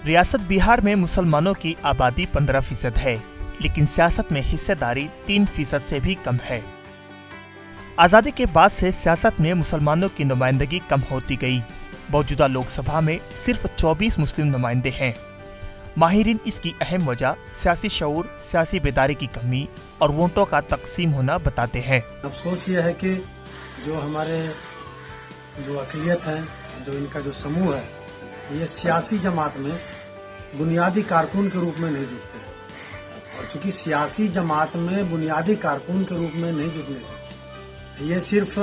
रियासत बिहार में मुसलमानों की आबादी 15% है, लेकिन सियासत में हिस्सेदारी 3% से भी कम है। आजादी के बाद से सियासत में मुसलमानों की नुमाइंदगी कम होती गई। मौजूदा लोकसभा में सिर्फ 24 मुस्लिम नुमाइंदे हैं। माहिरीन इसकी अहम वजह सियासी शऊर, सियासी बेदारी की कमी और वोटों का तकसीम होना बताते हैं। अफसोस ये है कि जो हमारे जो अक़लियत है, जो इनका जो समूह है, ये सियासी जमात में बुनियादी कारकुन के रूप में नहीं जुटते हैं। और चूंकि सियासी जमात में बुनियादी कारकुन के रूप में नहीं जुटने से ये सिर्फ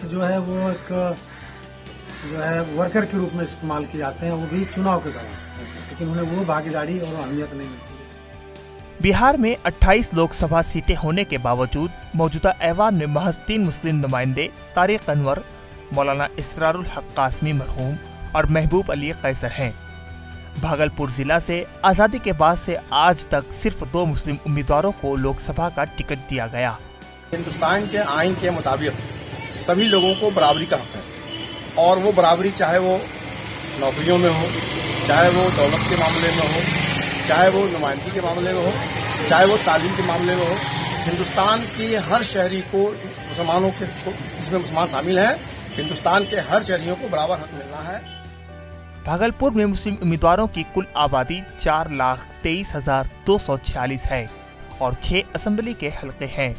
जो है वो एक जो है वर्कर के रूप में इस्तेमाल किए जाते हैं, वो भी चुनाव के दौरान, लेकिन उन्हें वो भागीदारी और अहमियत नहीं मिलती है। बिहार में 28 लोकसभा सीटें होने के बावजूद मौजूदा ऐवान में महज 3 मुस्लिम नुमाइंदे तारिक अनवर, मौलाना इसरारुल हक कासमी मरहूम और महबूब अली कैसर हैं। भागलपुर जिला से आजादी के बाद से आज तक सिर्फ 2 मुस्लिम उम्मीदवारों को लोकसभा का टिकट दिया गया। हिंदुस्तान के आइन के मुताबिक सभी लोगों को बराबरी का हक है, और वो बराबरी चाहे वो नौकरियों में हो, चाहे वो दौलत के मामले में हो, चाहे वो नुमाइंदगी के मामले में हो, चाहे वो तालीम के मामले में हो। हिंदुस्तान के हर शहरी को, मुसलमानों के इसमें मुसलमान शामिल हैं, हिंदुस्तान के हर शहरियों को बराबर हक मिलना है। भागलपुर में मुस्लिम उम्मीदवारों की कुल आबादी 4,23,246 है और 6 असेंबली के हलके हैं।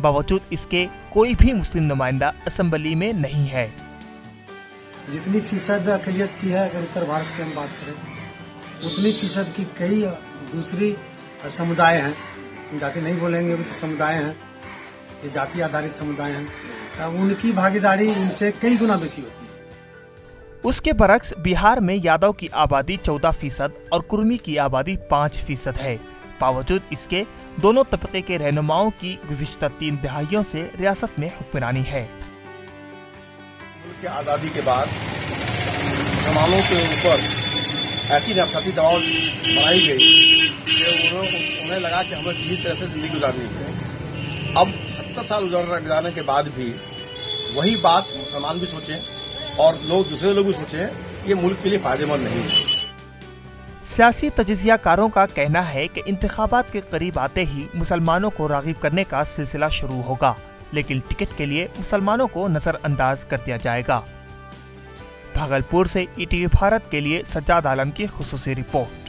बावजूद इसके कोई भी मुस्लिम नुमाइंदा असेंबली में नहीं है। जितनी फीसद अक़लियत की है, अगर उत्तर भारत की हम बात करें, उतनी फीसद की कई दूसरी समुदाय हैं, जाति नहीं बोलेंगे, वो तो समुदाय हैं, ये जाति आधारित समुदाय हैं, उनकी भागीदारी इनसे कई गुना बेसी होती है। उसके बरक्स बिहार में यादव की आबादी 14% और कुर्मी की आबादी 5% है। बावजूद इसके दोनों तबके के रहनुमाओं की गुज़िश्ता 3 दहाइयों से रियासत में हुक्मरानी है। मुल्क की आज़ादी के बाद मुसलमानों के ऊपर ऐसी नफरती दबाव बनाई गई कि उन्हें लगा कि हमें किसी तरह से जिंदगी गुजारनी है। अब 70 साल गुजारने के बाद भी वही बात मुसलमान भी सोचें और दूसरे लोग भी सोचें, ये मुल्क के लिए फायदेमंद नहीं है। सियासी तजिज़ियाकारों का कहना है कि इंतखाबात के करीब आते ही मुसलमानों को राग़िब करने का सिलसिला शुरू होगा, लेकिन टिकट के लिए मुसलमानों को नजरअंदाज कर दिया जाएगा। भागलपुर से ईटीवी भारत के लिए सज्जाद आलम की खुसूसी रिपोर्ट।